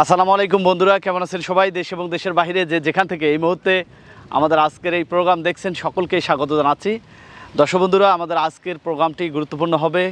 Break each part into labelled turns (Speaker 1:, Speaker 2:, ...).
Speaker 1: আসসালামু আলাইকুম বন্ধুরা, কেমন আছেন সবাই? দেশ এবং দেশের বাইরে যেখান থেকে এই মুহূর্তে আমাদের আজকের এই প্রোগ্রাম দেখছেন সকলকে স্বাগত জানাচ্ছি। দর্শক বন্ধুরা, আমাদের আজকের প্রোগ্রামটি গুরুত্বপূর্ণ হবে,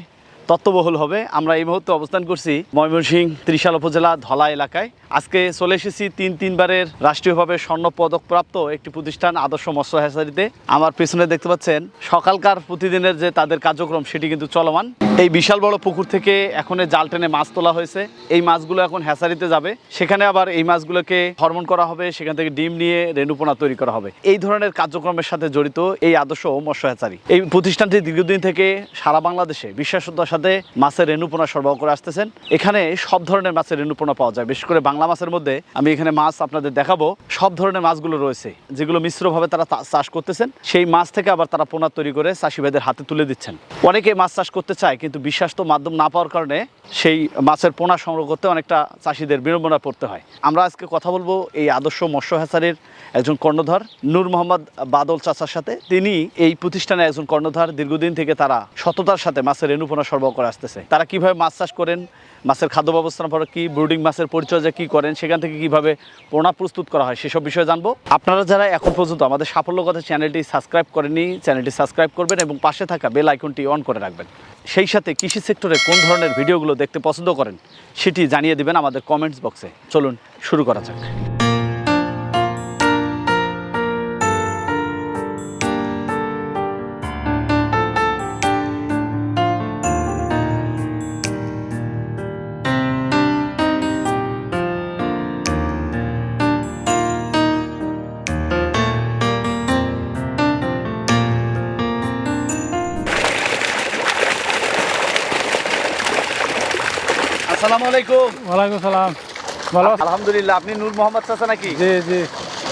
Speaker 1: তথ্যবহুল হবে। আমরা এই মুহূর্তে অবস্থান করছি ময়মনসিংহ ত্রিশাল উপজেলা ধলা এলাকায়। আজকে চলে এসেছি তিনবারের রাষ্ট্রীয়ভাবে স্বর্ণ পদক প্রাপ্ত একটি প্রতিষ্ঠান আদর্শ মৎস্য হ্যাচারিতে। আমার পেছনে দেখতে পাচ্ছেন সকালকার প্রতিদিনের যে তাদের কার্যক্রম সেটি কিন্তু চলমান। এই বিশাল বড় পুকুর থেকে এখন জাল টেনে মাছ তোলা হয়েছে। এই মাছগুলো এখন হ্যাচারিতে যাবে, সেখানে আবার এই মাছগুলোকে হরমোন করা হবে, সেখান থেকে ডিম নিয়ে রেণুপোনা তৈরি করা হবে। এই ধরনের কার্যক্রমের সাথে জড়িত এই আদর্শ মৎস্য হ্যাচারি। এই প্রতিষ্ঠানটি দীর্ঘদিন থেকে সারা বাংলাদেশে বিশ্বাসতার সাথে মাছের রেণুপোনা সরবরাহ করে আসতেছেন। এখানে সব ধরনের মাছের রেণুপোনা পাওয়া যায়। বিশেষ করে বাংলা মাছের মধ্যে আমি এখানে মাছ আপনাদের দেখাবো, সব ধরনের মাছগুলো রয়েছে যেগুলো মিশ্রভাবে তারা চাষ করতেছেন। সেই মাছ থেকে আবার তারা পোনা তৈরি করে চাষি ভাইদের হাতে তুলে দিচ্ছেন। অনেকে মাছ চাষ করতে চায়, কিন্তু বিশ্বাস্ত মাধ্যম না পাওয়ার কারণে সেই মাছের পোনা সংগ্রহ করতে অনেকটা চাষিদের বিড়ম্বনা পড়তে হয়। আমরা আজকে কথা বলবো এই আদর্শ মৎস্য হ্যাচারির একজন কর্ণধার নূর মোহাম্মদ বাদল চাচার সাথে। তিনি এই প্রতিষ্ঠানের একজন কর্ণধার। দীর্ঘদিন থেকে তারা সততার সাথে মাছের রেণুপোনা সরবরাহ করে আসতেছে। তারা কিভাবে মাছ চাষ করেন, মাছের খাদ্য ব্যবস্থাপনা কি, ব্রুডিং মাছের পরিচর্যা কি করেন, সেখান থেকে কিভাবে পোনা প্রস্তুত করা হয় সেসব বিষয়ে জানবো। আপনারা যারা এখন পর্যন্ত আমাদের সাফল্য কথা চ্যানেলটি সাবস্ক্রাইব করেননি, চ্যানেলটি সাবস্ক্রাইব করবেন এবং পাশে থাকা বেল আইকনটি অন করে রাখবেন। সেই সাথে কৃষি সেক্টরে কোন ধরনের ভিডিওগুলো দেখতে পছন্দ করেন সেটি জানিয়ে দেবেন আমাদের কমেন্টস বক্সে। চলুন শুরু করা যাক। আসসালামু আলাইকুম।
Speaker 2: ওয়ালাইকুম সালাম। ভালো?
Speaker 1: আলহামদুলিল্লাহ। আপনি নূর মোহাম্মদ চাচা নাকি?
Speaker 2: জি জি।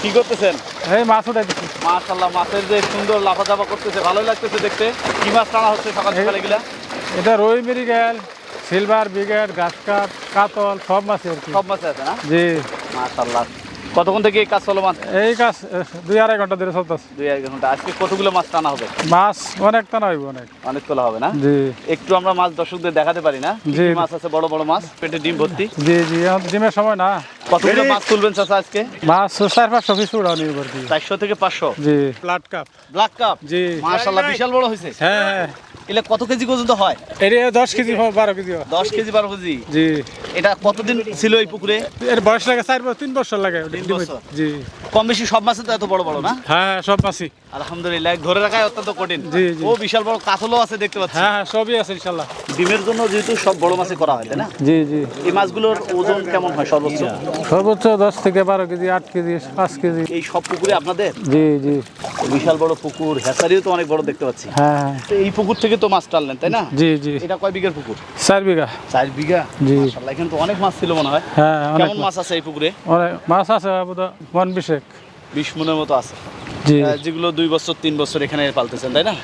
Speaker 1: কি করতেছেন?
Speaker 2: এই মাছ উঠাইতেছি।
Speaker 1: মাশাআল্লাহ, মাছের যে সুন্দর লাফাঝাপা করতেছে, ভালোই লাগতেছে দেখতে। কি মাছ টানা হচ্ছে সকাল সকাল এগুলা?
Speaker 2: এটা রুই, মৃগেল, সিলভার, ব্রিগেড, ঘাস কাপ, কাতল সব মাছই আর কি।
Speaker 1: সব মাছ আছে না?
Speaker 2: জি।
Speaker 1: মাশাআল্লাহ। কতক্ষণ থেকে এই কাজ চলমান?
Speaker 2: এই কাজ 2-2.5 ঘন্টা ধরে চলতেছে।
Speaker 1: 2-1 ঘন্টা। আজকে কতগুলো মাছ টানা হবে?
Speaker 2: মাছ অনেক টানা হইব, অনেক
Speaker 1: অনেক তোলা হবে না?
Speaker 2: জি
Speaker 1: একটু আমরা মাছ দর্শকদের দেখাতে পারি না? কি
Speaker 2: জি।
Speaker 1: কি মাছ আছে? বড় বড় মাছ, পেটে ডিম ভর্তি।
Speaker 2: জি জি। এখন ডিমের সময় না।
Speaker 1: কতগুলো মাছ তুলবেন চাচা আজকে?
Speaker 2: মাছ 400-500 পিস উড়াও নিব আর কি।
Speaker 1: 400 থেকে 500।
Speaker 2: জি। Blood carp.
Speaker 1: Black carp.
Speaker 2: জি।
Speaker 1: মাশাআল্লাহ, বিশাল বড় হয়েছে।
Speaker 2: হ্যাঁ হ্যাঁ।
Speaker 1: এগুলা কত কেজি পর্যন্ত হয়?
Speaker 2: এটা 10 কেজি 12 কেজি।
Speaker 1: 10 KG 12 KG.
Speaker 2: জি।
Speaker 1: এটা কতদিন ছিল এই পুকুরে?
Speaker 2: এর বয়স লাগে 3 বছর লাগে।
Speaker 1: 3 বছর।
Speaker 2: জি।
Speaker 1: কম বেশি সব মাছে তো এত বড় বড় না?
Speaker 2: হ্যাঁ সব মাছই।
Speaker 1: আলহামদুলিল্লাহ, ধরে রাখাই অত্যন্ত কঠিন।
Speaker 2: জি, জি।
Speaker 1: ও বিশাল বড় কাতলও আছে দেখতে পাচ্ছি।
Speaker 2: হ্যাঁ হ্যাঁ সবই আছে ইনশাআল্লাহ।
Speaker 1: ডিমের জন্য যেহেতু সব বড় মাছে করা হয়, তাই না?
Speaker 2: জি জি।
Speaker 1: এই মাছগুলোর ওজন কেমন হয় সর্বোচ্চ?
Speaker 2: সর্বোচ্চ 10 থেকে 12 কেজি, 8 কেজি, 5 কেজি।
Speaker 1: এই সব পুকুরে আপনাদের?
Speaker 2: জি জি।
Speaker 1: বিশাল বড় পুকুর, হ্যাচারিও তো অনেক বড় দেখতে পাচ্ছি।
Speaker 2: হ্যাঁ
Speaker 1: তো এই পুকুর থেকে তো মাছ টানলেন, তাই না?
Speaker 2: জি জি।
Speaker 1: এটা কয় বিঘার পুকুর?
Speaker 2: 4 বিঘা।
Speaker 1: 4 বিঘা।
Speaker 2: জি।
Speaker 1: মাশাআল্লাহ, এখানে তো অনেক মাছ ছিল মনে হয়।
Speaker 2: হ্যাঁ অনেক
Speaker 1: কেমন মাছ আছে এই পুকুরে?
Speaker 2: অনেক মাছ আছে বোধহয় 1
Speaker 1: 20 মনের মতো আছে।
Speaker 2: জি।
Speaker 1: যেগুলো 2 বছর 3 বছর এখানে পালতেছেন, তাই না?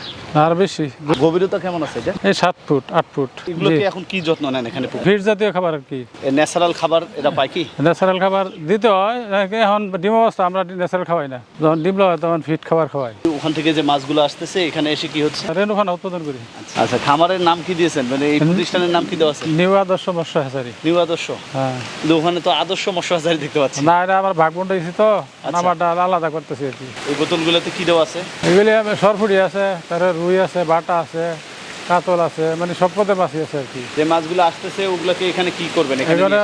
Speaker 2: আর বেশি।
Speaker 1: গভীরতা কেমন আছে এটা?
Speaker 2: এই 7 ফুট 8 ফুট।
Speaker 1: এগুলো
Speaker 2: জি।
Speaker 1: কি এখন কি যত্ন নেন এখানে পুকুর?
Speaker 2: ফিড জাতীয় খাবার আর কি।
Speaker 1: ন্যাচারাল খাবার এটা পায় কি?
Speaker 2: ন্যাচারাল খাবার দিতে হয়। এখন ডিম অবস্থা আমরা ন্যাচারাল খাওয়াই না। যখন ডিম হয় তখন ফিড খাবার খাওয়াই।
Speaker 1: ওখান থেকে যে মাছগুলো আসতেছে এখানে এসে কি হচ্ছে?
Speaker 2: রেণুখানা উৎপাদন করি।
Speaker 1: আচ্ছা, খামারের নাম কি দিয়েছেন? মানে এই প্রতিষ্ঠানের নাম কি দেওয়া আছে?
Speaker 2: নিউ আদর্শ মৎস্য হ্যাচারি।
Speaker 1: নিউ আদর্শ।
Speaker 2: হ্যাঁ।
Speaker 1: কিন্তু ওখানে তো আদর্শ মৎস্য হ্যাচারি দেখতে পাচ্ছি।
Speaker 2: না এটা আমার ভাগ বন্ড হয়েছি তো,
Speaker 1: আচ্ছা।
Speaker 2: নাম্বারটা আলাদা করতেছি আর কি।
Speaker 1: এই বোতলগুলোতে কি দেওয়া আছে?
Speaker 2: এগুলি সরফুটি আছে, তারপরে রুই আছে, বাটা আছে, কাতল আছে, মানে সব পদের মাছই আছে আর কি।
Speaker 1: যে মাছগুলো আসতেছে ওগুলোকে এখানে কি করবেন?
Speaker 2: এখানে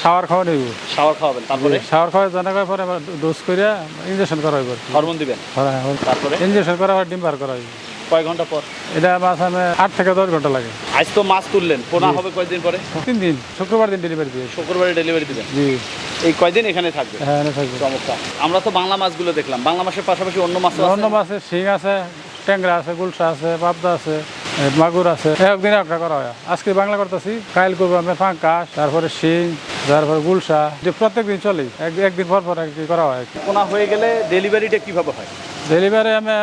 Speaker 2: শাওয়ার খাওয়া নেব।
Speaker 1: শাওয়ার খাওয়াবেন, তারপরে
Speaker 2: শাওয়ার খাওয়া জানা করার পরে ডোজ করে ইঞ্জেকশন করা হইব আর কি।
Speaker 1: হরমোন দিবেন, তারপরে
Speaker 2: ইঞ্জেকশন করা হয়, ডিম বার করা হইব।
Speaker 1: কয় ঘন্টা পর?
Speaker 2: এটা মাছ আমি 8 থেকে 10 ঘন্টা লাগে।
Speaker 1: আজ তো মাছ তুললেন, পোনা হবে কয়দিন পরে?
Speaker 2: 3 দিন, শুক্রবার দিন ডেলিভারি দিয়ে।
Speaker 1: শুক্রবারে ডেলিভারি দিবেন।
Speaker 2: জি।
Speaker 1: এই কয়দিন এখানে থাকবে?
Speaker 2: হ্যাঁ এনে থাকবে।
Speaker 1: চমৎকার। আমরা তো বাংলা মাছগুলো দেখলাম, বাংলা মাছের পাশাপাশি অন্য মাছ
Speaker 2: অন্য মাছের শিং আছে, ট্যাংরা আছে, গুলশা আছে, পাবদা আছে, মাগুর আছে। একদিনে একটা করা হয়। আজকে বাংলা করতেছি, কাইল করবো আমি পাঙ্কাশ, তারপরে শিং, তারপরে গুলশা। যে প্রত্যেক দিন চলে, একদিন পর পর একদিন করা হয়।
Speaker 1: পোনা হয়ে গেলে ডেলিভারিটা কিভাবে হয়?
Speaker 2: ডেলিভারি আমি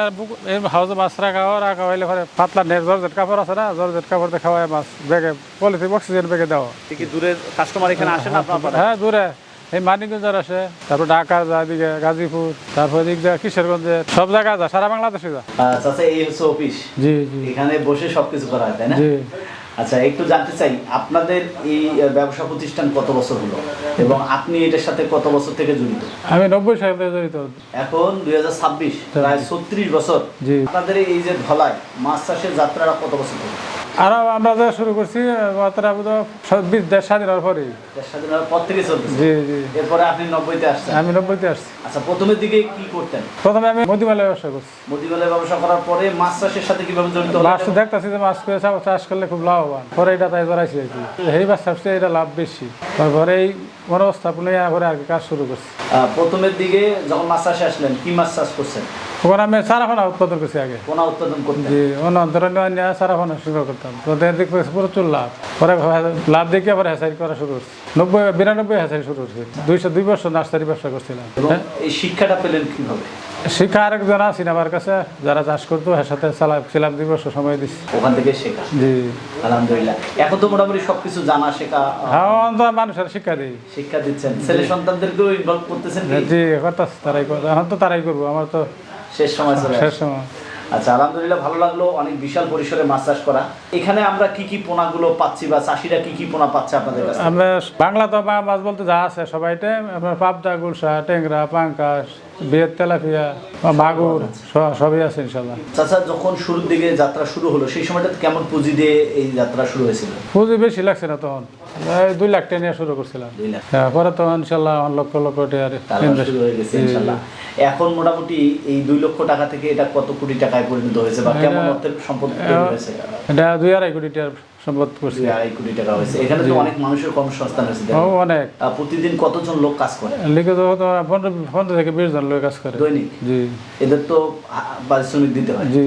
Speaker 2: হাউসে মাছ রাখা হইলে পরে পাতলা নেট জর্জেট কাপড় আছে না, জর্জেট কাপড় দিয়ে খাওয়াই মাছ ব্যাগে, পলিথিন অক্সিজেন ব্যাগে দেওয়া।
Speaker 1: কি দূরের কাস্টমার এখানে আসেন আপনার?
Speaker 2: হ্যাঁ দূরে, এই মানিকগঞ্জের আসে, তারপর ঢাকা যায়, দিকে গাজীপুর, তারপর দিক দিয়ে কিশোরগঞ্জে, সব জায়গায় যায়, সারা বাংলাদেশে যায়।
Speaker 1: আচ্ছা, এই হচ্ছে অফিস।
Speaker 2: জি জি।
Speaker 1: এখানে বসে সবকিছু করা হয়, তাই না?
Speaker 2: জি।
Speaker 1: আচ্ছা, একটু জানতে চাই আপনাদের এই ব্যবসা প্রতিষ্ঠান কত বছর হলো এবং আপনি এটার সাথে কত বছর থেকে জড়িত?
Speaker 2: আমি 90 সালে জড়িত।
Speaker 1: এখন 2026, প্রায় 36 বছর।
Speaker 2: জি।
Speaker 1: আপনাদের এই যে ধলায় মাছ চাষের যাত্রাটা কত বছর ধরে?
Speaker 2: আর আমরা যা শুরু করছি মাত্রা দেশ স্বাধীন হওয়ার পরেই।
Speaker 1: দেশ স্বাধীনের পর থেকে চলতেছে।
Speaker 2: জি জি।
Speaker 1: এরপরে আপনি 90-তে আসছেন।
Speaker 2: আমি 90-তে আসছি।
Speaker 1: আচ্ছা, প্রথমের দিকে কি করতেন?
Speaker 2: প্রথমে আমি মুদিমালের ব্যবসা করছি।
Speaker 1: মুদিমালের ব্যবসা করার পরে মাছ চাষের সাথে কিভাবে জড়িত হলেন?
Speaker 2: মাছ তো দেখতেছি যে মাছ করে চাষ করলে খুব লাভবান, পরে এটা তাই জড়াইছি আর কি। এই মাছ চাষে এটা লাভ বেশি, তারপরে এই মনোস্থাপনে করে আর কি কাজ শুরু করছি।
Speaker 1: প্রথমের দিকে যখন মাছ চাষে আসলেন কি মাছ চাষ করছেন?
Speaker 2: ওখানে আমি চারাফানা উৎপাদন করছি আগে।
Speaker 1: পোনা উৎপাদন করতেন?
Speaker 2: জি, অন্য অন্তরণ্য নিয়ে চারাফানা শুরু করতাম, তো দেখতে প্রচুর লাভ। পরে লাভ দেখে আবার হ্যাচারি করা শুরু করছি। 92 হ্যাচারি শুরু করছি। 202 বছর নার্সারি ব্যবসা করছিলাম।
Speaker 1: এবং এই শিক্ষাটা পেলেন কিভাবে?
Speaker 2: শিক্ষা আরেকজন আছেন আমার কাছে, যারা চাষ করতো, এর সাথে ছিলাম 2 বছর সময় দিচ্ছি।
Speaker 1: ওখান থেকে শেখা?
Speaker 2: জি,
Speaker 1: আলহামদুলিল্লাহ। এখন তো মোটামুটি সবকিছু জানা শেখা।
Speaker 2: হ্যাঁ, তো মানুষের শিক্ষা দিই।
Speaker 1: শিক্ষা দিচ্ছেন, ছেলে সন্তানদেরকেও ইনভলভ করতেছেন কি?
Speaker 2: জি, করতেছি, তারাই করবে। এখন তো তারাই করবো, আমার তো
Speaker 1: শেষ সময় চলে
Speaker 2: শেষ
Speaker 1: আসছে।
Speaker 2: সময়।
Speaker 1: আচ্ছা, আলহামদুলিল্লাহ, ভালো লাগলো অনেক বিশাল পরিসরে মাছ চাষ করা। এখানে আমরা কি কি পোনাগুলো পাচ্ছি বা চাষিরা কি কি পোনা পাচ্ছে আপনাদের কাছে?
Speaker 2: আমরা বাংলা তো মাছ বলতে যা আছে সবাইতে, আপনার পাবদা, গুলশা, ট্যাংরা, পাঙ্কাশ, বেত, তেলাপিয়া, মাগুর সবই আছে ইনশাল্লাহ।
Speaker 1: চাচা, যখন শুরুর দিকে যাত্রা শুরু হলো সেই সময়টা কেমন পুঁজি দিয়ে এই যাত্রা শুরু হয়েছিল?
Speaker 2: পুঁজি বেশি লাগছে না তখন, 2 লাখ টাকা নিয়ে শুরু করছিলাম।
Speaker 1: 2 লাখ।
Speaker 2: পরে তো ইনশাল্লাহ লক্ষ লক্ষ টাকা
Speaker 1: তারপর শুরু হয়ে গেছে ইনশাআল্লাহ। এখন মোটামুটি এই 2 লক্ষ টাকা থেকে এটা কত কোটি টাকায় পরিণত হয়েছে বা কেমন অর্থের সম্পদ তৈরি হয়েছে?
Speaker 2: এটা 2-2.5 কোটি টাকার সম্পদ করছি।
Speaker 1: 2.5 কোটি টাকা হয়েছে। এখানে তো অনেক মানুষের কর্মসংস্থান হয়েছে।
Speaker 2: অনেক।
Speaker 1: প্রতিদিন কতজন লোক কাজ করে?
Speaker 2: লিখিত 15 থেকে 20 জন লোক কাজ করে
Speaker 1: দৈনিক?
Speaker 2: জি।
Speaker 1: এদের তো পারিশ্রমিক দিতে হয়?
Speaker 2: জি,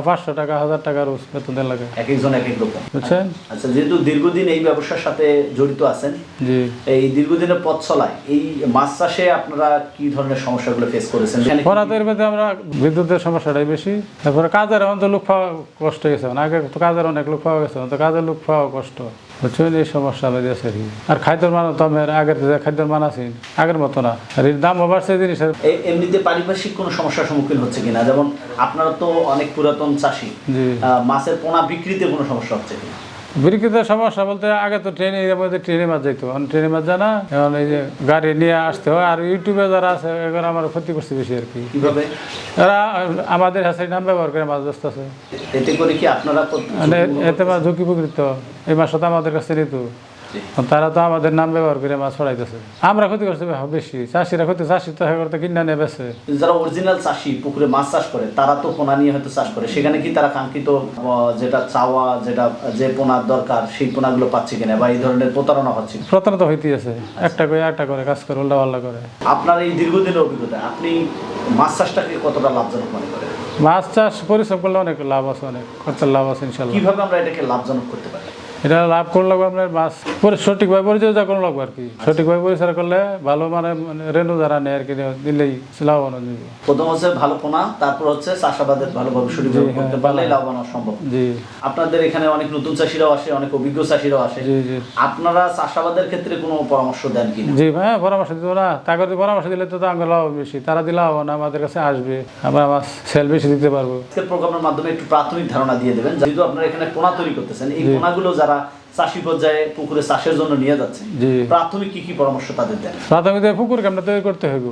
Speaker 2: 500 টাকা 1000 টাকা রোজ বেতন দেন লাগে।
Speaker 1: এক একজন এক এক রকম,
Speaker 2: বুঝছেন?
Speaker 1: আচ্ছা, যেহেতু দীর্ঘদিন এই ব্যবসার সাথে জড়িত আছেন,
Speaker 2: জি,
Speaker 1: এই দীর্ঘদিনের পথ চলায় এই মাছ চাষে আপনারা কি ধরনের সমস্যাগুলো ফেস করেছেন?
Speaker 2: খরাতের মধ্যে আমরা বিদ্যুতের সমস্যাটাই বেশি, তারপরে কাজের এখন তো লোক পাওয়া কষ্ট হয়ে গেছে। আগে তো কাজের অনেক লোক পাওয়া গেছে, তো কাজের লোক পাওয়া কষ্ট, বুঝছেন? এই সমস্যা আমাদের আছে আর কি। আর খাদ্যের মান তো আমার আগের যে খাদ্যের মান আছে আগের মতো না, আর এর দামও বাড়ছে জিনিসের।
Speaker 1: এমনিতে পারিপার্শ্বিক কোনো সমস্যার সম্মুখীন হচ্ছে কিনা? যেমন আপনারা তো অনেক পুরাতন চাষি,
Speaker 2: জি।
Speaker 1: মাছের পোনা বিক্রিতে কোনো সমস্যা হচ্ছে কিনা?
Speaker 2: বিক্রিতে সমস্যা বলতে আগে তো ট্রেনে মাছ যাইতো, এখন ট্রেনে মাছ যায় না, এখন এই যে গাড়ি নিয়ে আসতে হয়। আর ইউটিউবে যারা আছে এগুলো আমার ক্ষতি করছে বেশি আর কি।
Speaker 1: কিভাবে?
Speaker 2: এরা আমাদের হাতে নাম ব্যবহার করে মাছ ব্যস্ত আছে,
Speaker 1: এতে করে কি আপনারা
Speaker 2: মানে এতে মাছ ঝুঁকি প্রকৃত। এই মাছটা তো আমাদের কাছে নিত, তারা তো আমাদের নাম ব্যবহার করে মাছ ছড়াইতেছে। আমরা ক্ষতি করছি বেশি, চাষিরা ক্ষতি, চাষি তো করতে কিনে নিয়ে বেছে।
Speaker 1: যারা অরিজিনাল চাষি পুকুরে মাছ চাষ করে তারা তো পোনা নিয়ে হয়তো চাষ করে, সেখানে কি তারা কাঙ্ক্ষিত যেটা চাওয়া, যেটা যে পোনার দরকার সেই পোনাগুলো পাচ্ছে কিনা বা এই ধরনের প্রতারণা হচ্ছে?
Speaker 2: প্রতারণা তো হইতেই আছে, একটা করে কাজ করে, উল্টা পাল্টা করে।
Speaker 1: আপনার এই দীর্ঘদিনের অভিজ্ঞতা, আপনি মাছ চাষটাকে কতটা লাভজনক মনে করেন?
Speaker 2: মাছ চাষ পরিশ্রম করলে অনেক লাভ আছে, অনেক খরচার লাভ আছে ইনশাল্লাহ।
Speaker 1: কিভাবে আমরা এটাকে লাভজনক করতে পারি?
Speaker 2: এটা লাভ করলে লাগবে আপনার মাছ সঠিকভাবে পরিচর্যা করা লাগবে আর কি। সঠিকভাবে পরিচর্যা করলে ভালো, মানে রেনু যারা নেয় আর কি, দিলেই লাভবান হবে।
Speaker 1: প্রথম হচ্ছে ভালো পোনা, তারপর হচ্ছে চাষাবাদের ভালোভাবে সঠিকভাবে করতে পারলে লাভবান হওয়া সম্ভব।
Speaker 2: জি।
Speaker 1: আপনাদের এখানে অনেক নতুন চাষিরাও আসে, অনেক অভিজ্ঞ চাষিরাও আসে।
Speaker 2: জি জি।
Speaker 1: আপনারা চাষাবাদের ক্ষেত্রে কোনো পরামর্শ দেন কি?
Speaker 2: জি ভাই, পরামর্শ দিব না, তাকে পরামর্শ দিলে তো আমার লাভ বেশি, তারা দিলে লাভ না, আমাদের কাছে আসবে, আমরা মাছ সেল বেশি দিতে পারবো।
Speaker 1: আজকের প্রোগ্রামের মাধ্যমে একটু প্রাথমিক ধারণা দিয়ে দেবেন, যেহেতু আপনারা এখানে পোনা তৈরি করতেছেন, এই পোনাগুলো যারা চাষি পর্যায়ে পুকুরে চাষের জন্য নিয়ে যাচ্ছে, প্রাথমিক কি কি পরামর্শ তাদের দেন?
Speaker 2: প্রাথমিক পুকুর কেমন তৈরি করতে হইব,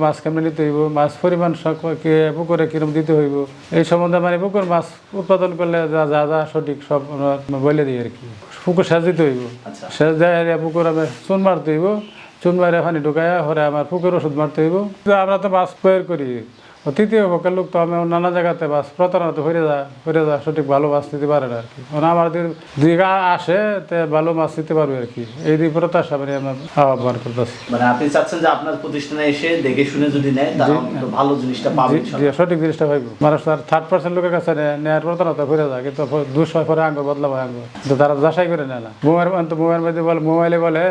Speaker 2: মাছ কেমন নিতে হইব, মাছ পরিমাণ পুকুরে কিরম দিতে হইব, এই সম্বন্ধে মানে পুকুর মাছ উৎপাদন করলে যা যা যা সঠিক সব বলে দিই আর কি। পুকুর সেচ দিতে হইব, সেচ দেয় পুকুর আমি চুন মারতে হইব, চুন মারে পানি ঢুকাইয়া হরে আমার পুকুর ওষুধ মারতে হইব। আমরা তো মাছ তৈরি করি, তৃতীয় পক্ষের লোক তো আমি নানা জায়গাতে বাস প্রতারণা তো হয়ে যা সঠিক ভালো মাছ দিতে পারে না আর কি। আমাদের দিকে আসে তে ভালো মাছ দিতে পারবে আর কি, এই দুই প্রত্যাশা মানে আমরা আহ্বান করতেছি।
Speaker 1: মানে আপনি চাচ্ছেন যে আপনার প্রতিষ্ঠানে এসে দেখে শুনে যদি নেয় তাহলে ভালো জিনিসটা পাবে,
Speaker 2: সঠিক জিনিসটা পাইব। মানুষ আর 3% লোকের কাছে নেওয়ার প্রতারণা হয়ে যায়, কিন্তু 2 সময় পরে আঙ্গ বদলাবো আঙ্গ, কিন্তু তারা যাচাই করে নেয় না। মোবাইলে বলে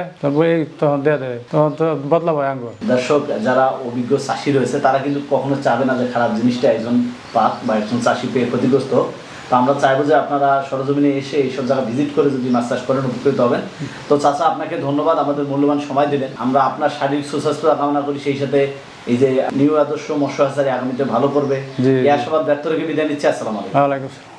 Speaker 2: তখন দিয়ে দেয়, তখন তো বদলাবো আঙ্গ।
Speaker 1: দর্শক যারা অভিজ্ঞ চাষি রয়েছে তারা কিন্তু কখনো চাবে না যে খারাপ জিনিসটা একজন পাক বা একজন চাষি পেয়ে ক্ষতিগ্রস্ত হোক। তো আমরা চাইবো যে আপনারা সরজমিনে এসে এইসব জায়গা ভিজিট করে যদি মাছ চাষ করেন উপকৃত হবেন। তো চাচা, আপনাকে ধন্যবাদ আমাদের মূল্যবান সময় দিলেন। আমরা আপনার শারীরিক সুস্বাস্থ্য কামনা করি, সেই সাথে এই যে নিউ আদর্শ মৎস্য হাসারি আগামীতে ভালো করবে এই আশাবাদ ব্যক্ত রেখে বিদায় নিচ্ছি। আসসালামু আলাইকুম।